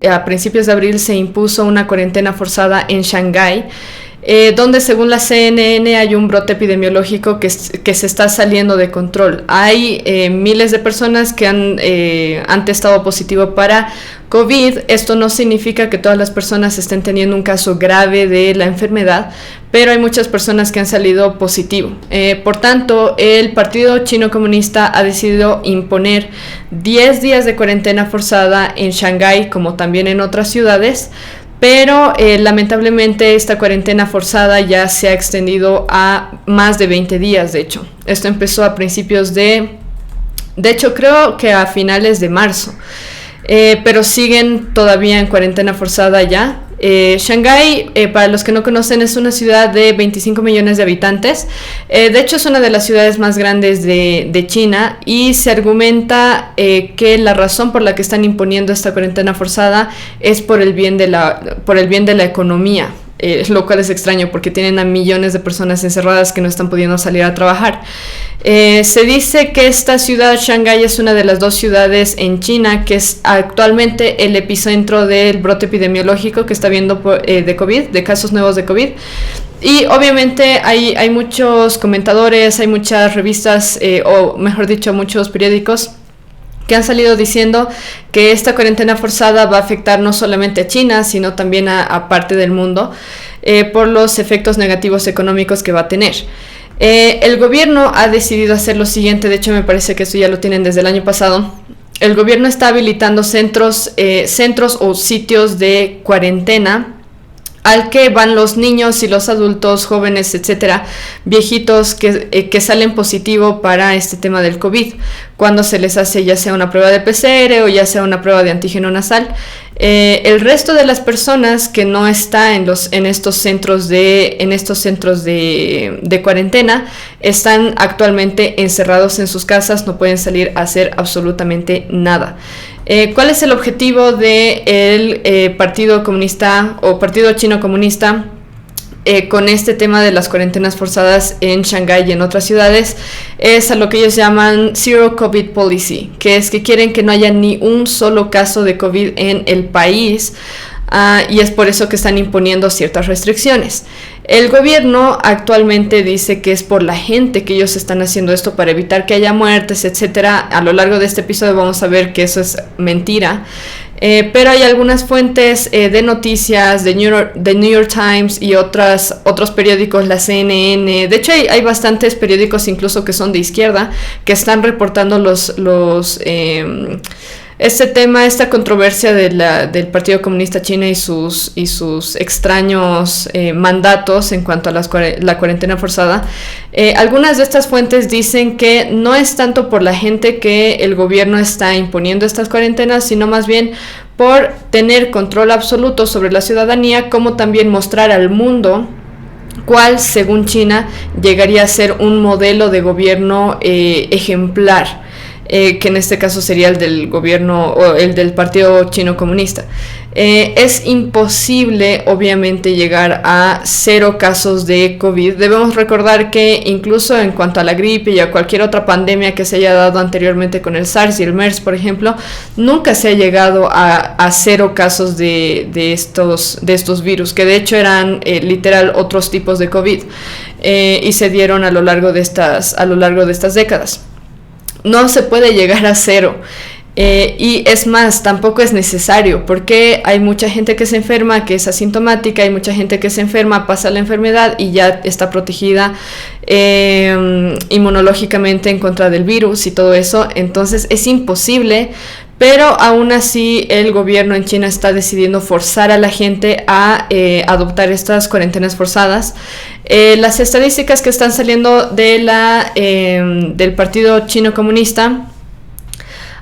a principios de abril se impuso una cuarentena forzada en Shanghái, donde según la CNN hay un brote epidemiológico que se está saliendo de control. Hay miles de personas que han testado positivo para COVID. Esto no significa que todas las personas estén teniendo un caso grave de la enfermedad, pero hay muchas personas que han salido positivo. Por tanto, el Partido Chino Comunista ha decidido imponer 10 días de cuarentena forzada en Shanghái, como también en otras ciudades. Pero lamentablemente esta cuarentena forzada ya se ha extendido a más de 20 días, de hecho. Esto empezó a principios de hecho creo que a finales de marzo. Pero siguen todavía en cuarentena forzada ya. Shanghái, para los que no conocen, es una ciudad de 25 millones de habitantes. De hecho, es una de las ciudades más grandes de China, y se argumenta que la razón por la que están imponiendo esta cuarentena forzada es por el bien de la economía. Lo cual es extraño porque tienen a millones de personas encerradas que no están pudiendo salir a trabajar. Se dice que esta ciudad, Shanghái, es una de las 2 ciudades en China que es actualmente el epicentro del brote epidemiológico que está habiendo de COVID, de casos nuevos de COVID. Y obviamente hay muchos comentadores, hay muchas revistas, o mejor dicho, muchos periódicos que han salido diciendo que esta cuarentena forzada va a afectar no solamente a China, sino también a parte del mundo, por los efectos negativos económicos que va a tener. El gobierno ha decidido hacer lo siguiente. De hecho, me parece que esto ya lo tienen desde el año pasado. El gobierno está habilitando centros o sitios de cuarentena al que van los niños y los adultos, jóvenes, etcétera, viejitos que salen positivo para este tema del COVID, cuando se les hace ya sea una prueba de PCR o ya sea una prueba de antígeno nasal. El resto de las personas que no está en estos centros de cuarentena están actualmente encerrados en sus casas, no pueden salir a hacer absolutamente nada. ¿Cuál es el objetivo del Partido Comunista o Partido Chino Comunista con este tema de las cuarentenas forzadas en Shanghái y en otras ciudades? Es a lo que ellos llaman Zero COVID Policy, que es que quieren que no haya ni un solo caso de COVID en el país. Y es por eso que están imponiendo ciertas restricciones. El gobierno actualmente dice que es por la gente que ellos están haciendo esto, para evitar que haya muertes, etcétera. A lo largo de este episodio vamos a ver que eso es mentira. Pero hay algunas fuentes de noticias, de New York Times y otros periódicos, la CNN. De hecho, hay bastantes periódicos incluso que son de izquierda, que están reportando este tema, esta controversia del Partido Comunista China y sus extraños mandatos en cuanto a la cuarentena forzada. Algunas de estas fuentes dicen que no es tanto por la gente que el gobierno está imponiendo estas cuarentenas, sino más bien por tener control absoluto sobre la ciudadanía, como también mostrar al mundo cuál, según China, llegaría a ser un modelo de gobierno ejemplar. Que en este caso sería el del gobierno o el del Partido Chino Comunista. Es imposible, obviamente, llegar a 0 casos de COVID. Debemos recordar que incluso en cuanto a la gripe y a cualquier otra pandemia que se haya dado anteriormente con el SARS y el MERS, por ejemplo, nunca se ha llegado a 0 casos de estos virus, que de hecho eran literal otros tipos de COVID, y se dieron a lo largo de estas décadas. No se puede llegar a 0, y es más, tampoco es necesario, porque hay mucha gente que se enferma, que es asintomática, hay mucha gente que se enferma, pasa la enfermedad y ya está protegida inmunológicamente en contra del virus y todo eso. Entonces es imposible, pero aún así el gobierno en China está decidiendo forzar a la gente a adoptar estas cuarentenas forzadas. Las estadísticas que están saliendo del Partido Chino Comunista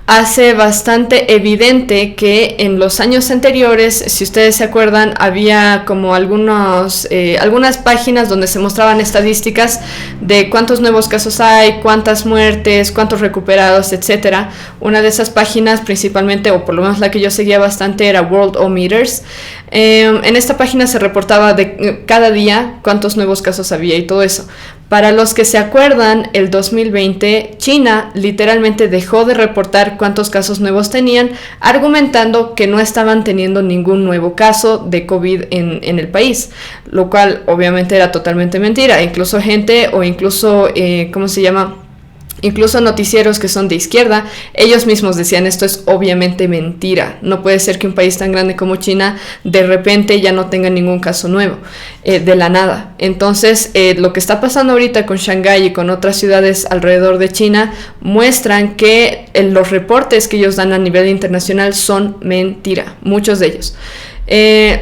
hace bastante evidente que en los años anteriores, si ustedes se acuerdan, había como algunas páginas donde se mostraban estadísticas de cuántos nuevos casos hay, cuántas muertes, cuántos recuperados, etcétera. Una de esas páginas principalmente, o por lo menos la que yo seguía bastante, era Worldometers. En esta página se reportaba de cada día cuántos nuevos casos había y todo eso. Para los que se acuerdan, el 2020 China literalmente dejó de reportar cuántos casos nuevos tenían, argumentando que no estaban teniendo ningún nuevo caso de COVID en el país, lo cual obviamente era totalmente mentira. Incluso gente o incluso, ¿cómo se llama? Incluso noticieros que son de izquierda, ellos mismos decían esto es obviamente mentira. No puede ser que un país tan grande como China de repente ya no tenga ningún caso nuevo, de la nada. Entonces, lo que está pasando ahorita con Shanghái y con otras ciudades alrededor de China muestran que los reportes que ellos dan a nivel internacional son mentira, muchos de ellos.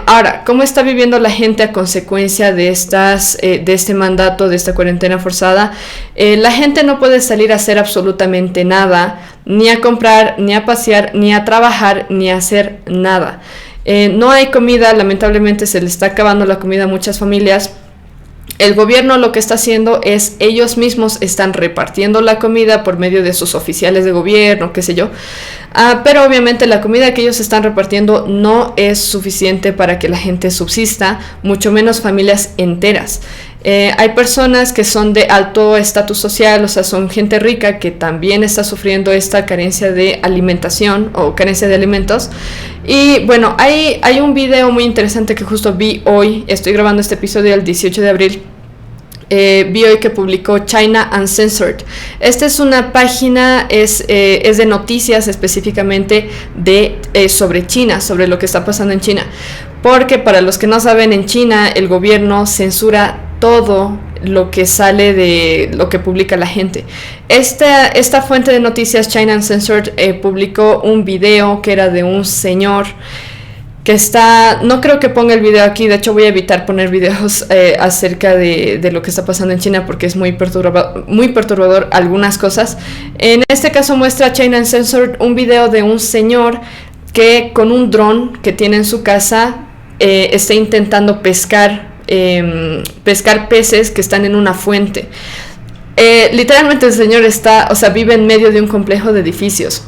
Ahora, ¿cómo está viviendo la gente a consecuencia de este mandato, de esta cuarentena forzada? La gente no puede salir a hacer absolutamente nada, ni a comprar, ni a pasear, ni a trabajar, ni a hacer nada. No hay comida, lamentablemente se le está acabando la comida a muchas familias. El gobierno lo que está haciendo es ellos mismos están repartiendo la comida por medio de sus oficiales de gobierno, qué sé yo. Pero obviamente la comida que ellos están repartiendo no es suficiente para que la gente subsista, mucho menos familias enteras. Hay personas que son de alto estatus social, o sea, son gente rica que también está sufriendo esta carencia de alimentación o carencia de alimentos. Y bueno, hay un video muy interesante que justo vi hoy, estoy grabando este episodio el 18 de abril. Vi hoy que publicó China Uncensored. Esta es una página, es de noticias específicamente sobre China, sobre lo que está pasando en China. Porque para los que no saben, en China el gobierno censura todo lo que sale de lo que publica la gente. Esta fuente de noticias, China Uncensored, publicó un video que era de un señor que está, no creo que ponga el video aquí, de hecho voy a evitar poner videos acerca de lo que está pasando en China porque es muy perturbador algunas cosas. En este caso muestra China Uncensored un video de un señor que con un dron que tiene en su casa está intentando pescar peces que están en una fuente. Literalmente el señor vive en medio de un complejo de edificios.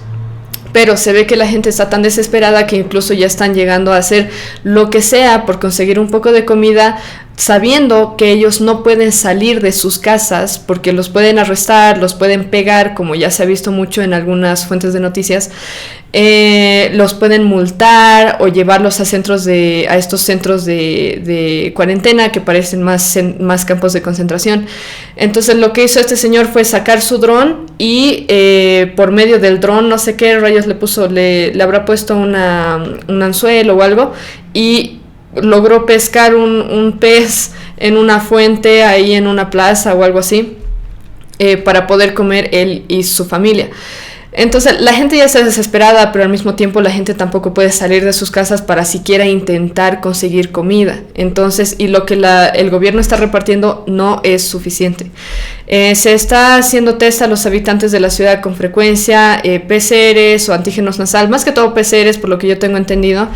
Pero se ve que la gente está tan desesperada que incluso ya están llegando a hacer lo que sea por conseguir un poco de comida, sabiendo que ellos no pueden salir de sus casas porque los pueden arrestar, los pueden pegar, como ya se ha visto mucho en algunas fuentes de noticias, los pueden multar o llevarlos a estos centros de cuarentena que parecen más campos de concentración. Entonces lo que hizo este señor fue sacar su dron y por medio del dron, no sé qué rayos le habrá puesto un anzuelo o algo, y logró pescar un pez en una fuente ahí en una plaza o algo así, para poder comer él y su familia. Entonces la gente ya está desesperada, pero al mismo tiempo la gente tampoco puede salir de sus casas para siquiera intentar conseguir comida. Entonces, y lo que el gobierno está repartiendo no es suficiente. Se está haciendo test a los habitantes de la ciudad con frecuencia, PCRs o antígenos nasal, más que todo PCRs por lo que yo tengo entendido.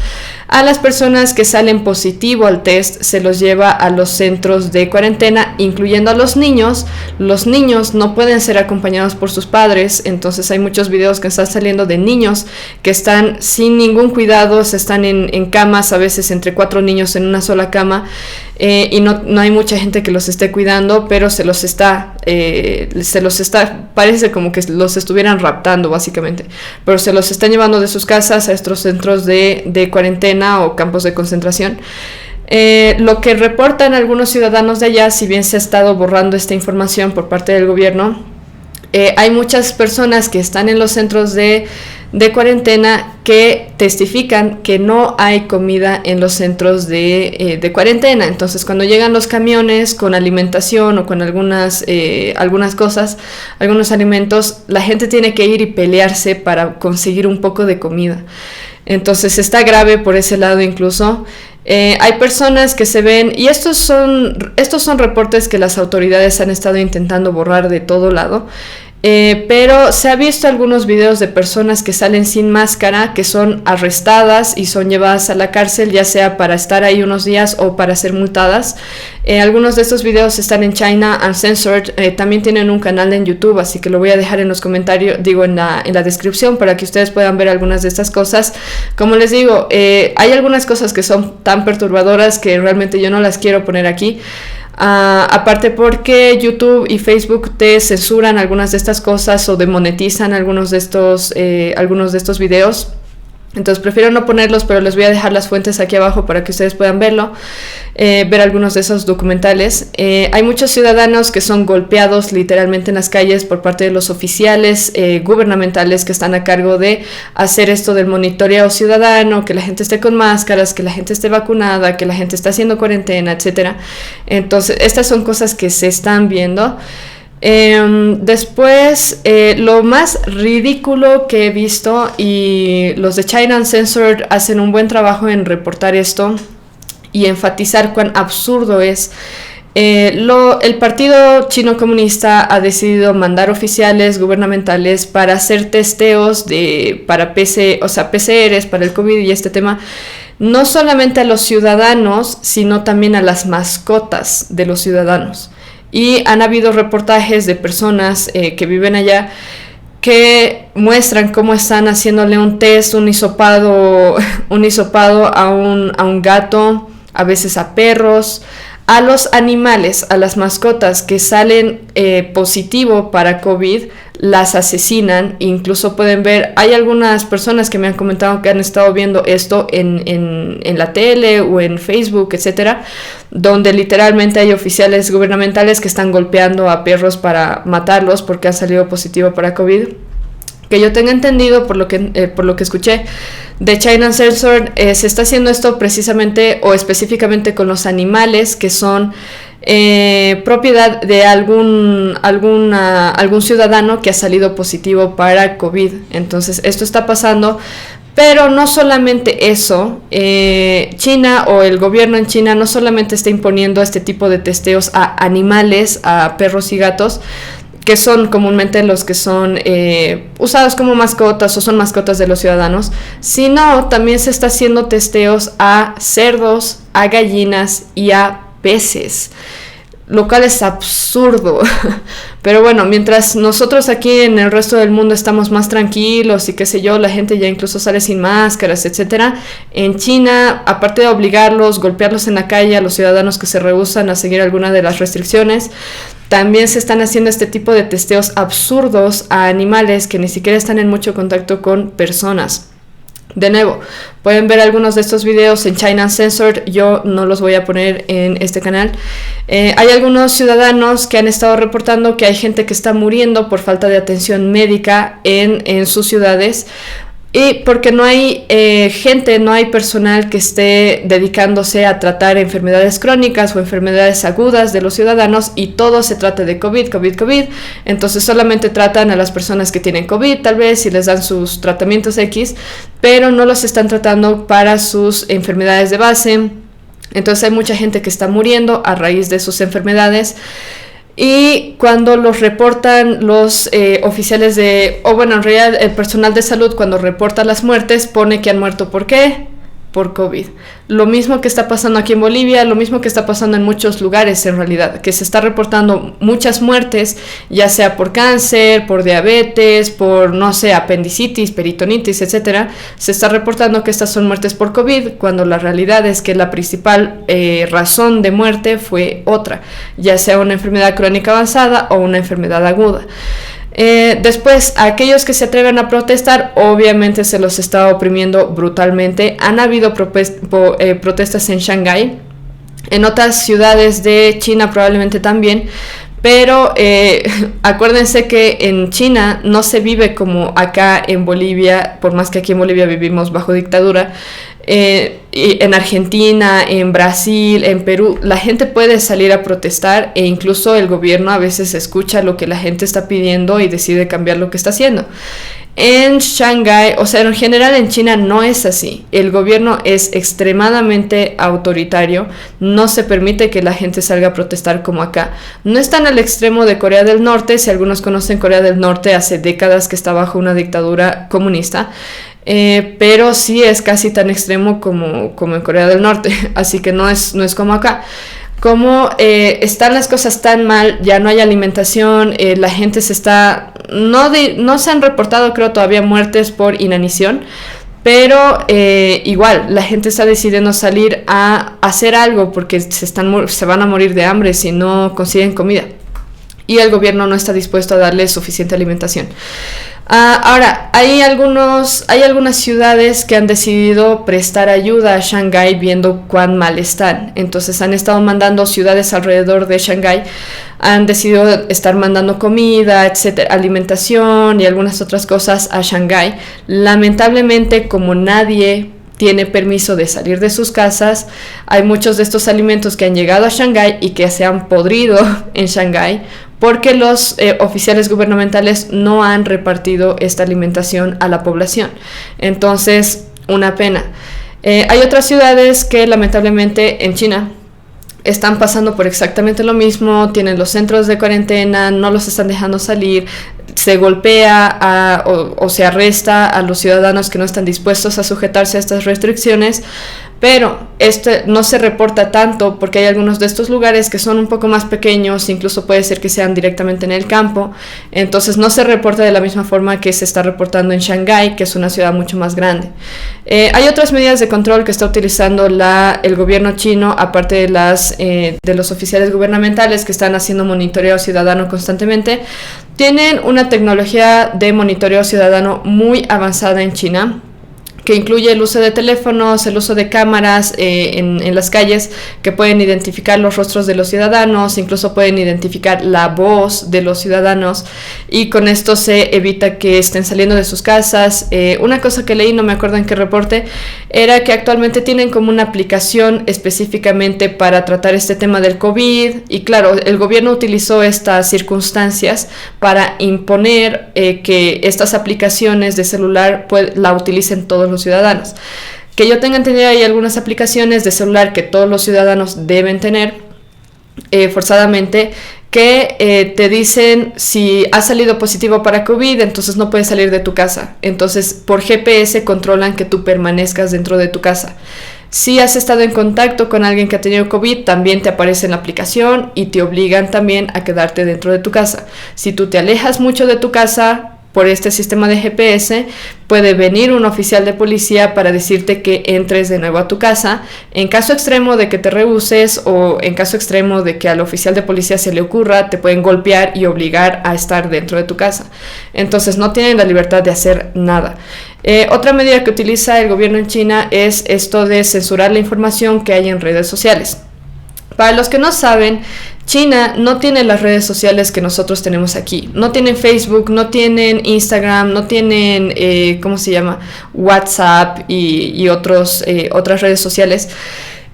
A las personas que salen positivo al test se los lleva a los centros de cuarentena, incluyendo a los niños. Los niños no pueden ser acompañados por sus padres, entonces hay muchos videos que están saliendo de niños que están sin ningún cuidado, están en camas, a veces entre 4 niños en una sola cama, y no hay mucha gente que los esté cuidando, pero parece como que los estuvieran raptando básicamente, pero se los están llevando de sus casas a estos centros de cuarentena o campos de concentración. Lo que reportan algunos ciudadanos de allá, si bien se ha estado borrando esta información por parte del gobierno, hay muchas personas que están en los centros de cuarentena que testifican que no hay comida en los centros de cuarentena. Entonces, cuando llegan los camiones con alimentación o con algunas cosas, algunos alimentos, la gente tiene que ir y pelearse para conseguir un poco de comida. Entonces, está grave por ese lado incluso. Hay personas que se ven, y estos son reportes que las autoridades han estado intentando borrar de todo lado, pero se ha visto algunos videos de personas que salen sin máscara, que son arrestadas y son llevadas a la cárcel, ya sea para estar ahí unos días o para ser multadas. Algunos de estos videos están en China Uncensored, también tienen un canal en YouTube, así que lo voy a dejar en los comentarios, en la descripción, para que ustedes puedan ver algunas de estas cosas. Como les digo, hay algunas cosas que son tan perturbadoras que realmente yo no las quiero poner aquí. Aparte porque YouTube y Facebook te censuran algunas de estas cosas o demonetizan algunos de estos videos. Entonces prefiero no ponerlos, pero les voy a dejar las fuentes aquí abajo para que ustedes puedan verlo, ver algunos de esos documentales. Hay muchos ciudadanos que son golpeados literalmente en las calles por parte de los oficiales gubernamentales que están a cargo de hacer esto del monitoreo ciudadano, que la gente esté con máscaras, que la gente esté vacunada, que la gente esté haciendo cuarentena, etc. Entonces estas son cosas que se están viendo. Después, lo más ridículo que he visto, y los de China Uncensored hacen un buen trabajo en reportar esto y enfatizar cuán absurdo es. El partido chino comunista ha decidido mandar oficiales gubernamentales para hacer testeos para PCRs para el COVID y este tema, no solamente a los ciudadanos, sino también a las mascotas de los ciudadanos. Y han habido reportajes de personas que viven allá que muestran cómo están haciéndole un test, un hisopado a un gato, a veces a perros, a los animales, a las mascotas que salen positivo para COVID, las asesinan. Incluso pueden ver, hay algunas personas que me han comentado que han estado viendo esto en la tele o en Facebook, etcétera, donde literalmente hay oficiales gubernamentales que están golpeando a perros para matarlos porque han salido positivo para COVID. Que yo tenga entendido, por lo que escuché de China Uncensored, se está haciendo esto precisamente o específicamente con los animales que son propiedad de algún ciudadano que ha salido positivo para COVID. Entonces esto está pasando, pero no solamente eso. China o el gobierno en China no solamente está imponiendo este tipo de testeos a animales, a perros y gatos, que son comúnmente los que son usados como mascotas o son mascotas de los ciudadanos, sino también se está haciendo testeos a cerdos, a gallinas y a peces, lo cual es absurdo. Pero bueno, mientras nosotros aquí en el resto del mundo estamos más tranquilos y qué sé yo, la gente ya incluso sale sin máscaras, etcétera, en China, aparte de obligarlos, golpearlos en la calle a los ciudadanos que se rehúsan a seguir alguna de las restricciones, también se están haciendo este tipo de testeos absurdos a animales que ni siquiera están en mucho contacto con personas. De nuevo, pueden ver algunos de estos videos en China Uncensored, yo no los voy a poner en este canal. Hay algunos ciudadanos que han estado reportando que hay gente que está muriendo por falta de atención médica en sus ciudades, y porque no hay no hay personal que esté dedicándose a tratar enfermedades crónicas o enfermedades agudas de los ciudadanos, y todo se trata de COVID. Entonces solamente tratan a las personas que tienen COVID, tal vez, y les dan sus tratamientos X, pero no los están tratando para sus enfermedades de base. Entonces hay mucha gente que está muriendo a raíz de sus enfermedades. Y cuando los reportan los oficiales en realidad el personal de salud, cuando reporta las muertes, pone que han muerto ¿por qué? Por COVID. Lo mismo que está pasando aquí en Bolivia, lo mismo que está pasando en muchos lugares en realidad, que se está reportando muchas muertes, ya sea por cáncer, por diabetes, por, no sé, apendicitis, peritonitis, etcétera. Se está reportando que estas son muertes por COVID, cuando la realidad es que la principal razón de muerte fue otra, ya sea una enfermedad crónica avanzada o una enfermedad aguda. Después, a aquellos que se atreven a protestar, obviamente se los está oprimiendo brutalmente. Han habido protestas en Shanghái, en otras ciudades de China probablemente también, pero acuérdense que en China no se vive como acá en Bolivia, por más que aquí en Bolivia vivimos bajo dictadura. En Argentina, en Brasil, en Perú, la gente puede salir a protestar, e incluso el gobierno a veces escucha lo que la gente está pidiendo y decide cambiar lo que está haciendo. En Shanghái, o sea, en general en China no es así. El gobierno es extremadamente autoritario, no se permite que la gente salga a protestar como acá. No están al extremo de Corea del Norte. Si algunos conocen Corea del Norte, hace décadas que está bajo una dictadura comunista. Pero sí es casi tan extremo como en Corea del Norte, así que no es como acá. Como están las cosas tan mal, ya no hay alimentación, la gente no se han reportado, creo, todavía muertes por inanición, Pero igual, la gente está decidiendo salir a hacer algo porque se van a morir de hambre si no consiguen comida. Y el gobierno no está dispuesto a darles suficiente alimentación. Ahora, hay algunas ciudades que han decidido prestar ayuda a Shanghái viendo cuán mal están. Entonces han estado mandando ciudades alrededor de Shanghái, han decidido estar mandando comida, etcétera, alimentación y algunas otras cosas a Shanghái. Lamentablemente, como nadie tiene permiso de salir de sus casas, hay muchos de estos alimentos que han llegado a Shanghái y que se han podrido en Shanghái porque los oficiales gubernamentales no han repartido esta alimentación a la población. Entonces, una pena. Hay otras ciudades que lamentablemente en China están pasando por exactamente lo mismo, tienen los centros de cuarentena, no los están dejando salir, se golpea o se arresta a los ciudadanos que no están dispuestos a sujetarse a estas restricciones, pero esto no se reporta tanto porque hay algunos de estos lugares que son un poco más pequeños, incluso puede ser que sean directamente en el campo, entonces no se reporta de la misma forma que se está reportando en Shanghái, que es una ciudad mucho más grande. Hay otras medidas de control que está utilizando el gobierno chino, aparte de los oficiales gubernamentales que están haciendo monitoreo ciudadano constantemente. Tienen una tecnología de monitoreo ciudadano muy avanzada en China, que incluye el uso de teléfonos, el uso de cámaras en las calles que pueden identificar los rostros de los ciudadanos, incluso pueden identificar la voz de los ciudadanos, y con esto se evita que estén saliendo de sus casas. Una cosa que leí, no me acuerdo en qué reporte, era que actualmente tienen como una aplicación específicamente para tratar este tema del COVID, y claro, el gobierno utilizó estas circunstancias para imponer que estas aplicaciones de celular la utilicen todos los ciudadanos. Que yo tenga entendido, hay algunas aplicaciones de celular que todos los ciudadanos deben tener forzadamente, que te dicen si has salido positivo para COVID, entonces no puedes salir de tu casa. Entonces por GPS controlan que tú permanezcas dentro de tu casa. Si has estado en contacto con alguien que ha tenido COVID, también te aparece en la aplicación y te obligan también a quedarte dentro de tu casa. Si tú te alejas mucho de tu casa por este sistema de GPS, puede venir un oficial de policía para decirte que entres de nuevo a tu casa. En caso extremo de que te rehuses, o en caso extremo de que al oficial de policía se le ocurra, te pueden golpear y obligar a estar dentro de tu casa. Entonces no tienen la libertad de hacer nada. Otra medida que utiliza el gobierno en China es esto de censurar la información que hay en redes sociales. Para los que no saben, China no tiene las redes sociales que nosotros tenemos aquí. No tienen Facebook, no tienen Instagram, no tienen, WhatsApp y otras redes sociales.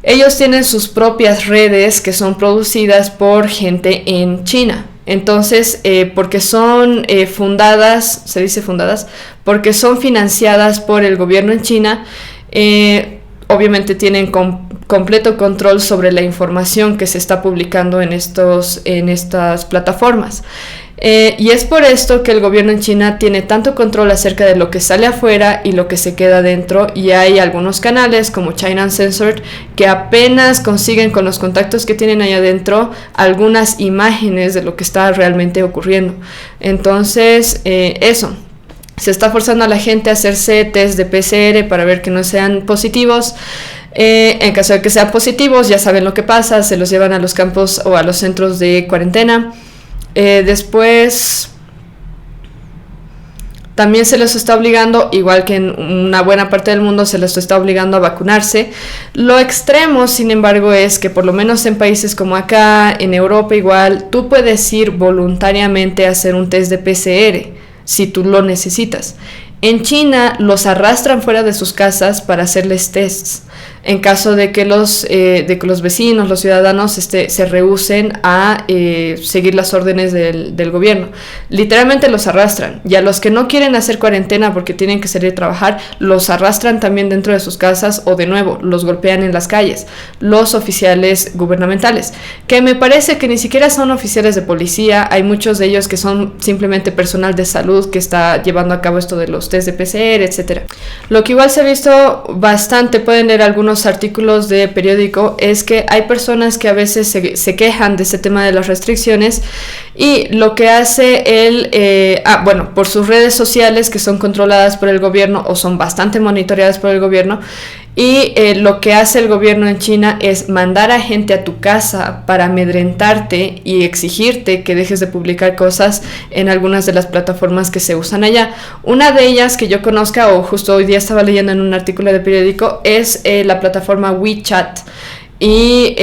Ellos tienen sus propias redes que son producidas por gente en China. Entonces, porque son fundadas, se dice fundadas, porque son financiadas por el gobierno en China, obviamente tienen completo control sobre la información que se está publicando en estas plataformas. Y es por esto que el gobierno en China tiene tanto control acerca de lo que sale afuera y lo que se queda dentro, y hay algunos canales como China Uncensored que apenas consiguen, con los contactos que tienen allá adentro, algunas imágenes de lo que está realmente ocurriendo. Entonces, se está forzando a la gente a hacerse test de PCR para ver que no sean positivos. En caso de que sean positivos, ya saben lo que pasa, se los llevan a los campos o a los centros de cuarentena. Después también se les está obligando, igual que en una buena parte del mundo, se les está obligando a vacunarse. Lo extremo, sin embargo, es que por lo menos en países como acá, en Europa igual, tú puedes ir voluntariamente a hacer un test de PCR si tú lo necesitas. En China los arrastran fuera de sus casas para hacerles tests en caso de que los vecinos, los ciudadanos se rehúsen a seguir las órdenes del gobierno. Literalmente los arrastran, y a los que no quieren hacer cuarentena porque tienen que salir a trabajar, los arrastran también dentro de sus casas, o de nuevo los golpean en las calles los oficiales gubernamentales, que me parece que ni siquiera son oficiales de policía. Hay muchos de ellos que son simplemente personal de salud que está llevando a cabo esto de los los test de PCR, etc. Lo que igual se ha visto bastante, pueden leer algunos artículos de periódico, es que hay personas que a veces se quejan de este tema de las restricciones y lo que hace él, por sus redes sociales que son controladas por el gobierno o son bastante monitoreadas por el gobierno, y lo que hace el gobierno en China es mandar a gente a tu casa para amedrentarte y exigirte que dejes de publicar cosas en algunas de las plataformas que se usan allá. Una de ellas que yo conozca, o justo hoy día estaba leyendo en un artículo de periódico, es la plataforma WeChat. Y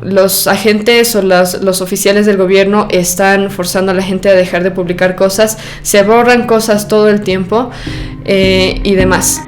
los agentes o los oficiales del gobierno están forzando a la gente a dejar de publicar cosas, se borran cosas todo el tiempo y demás.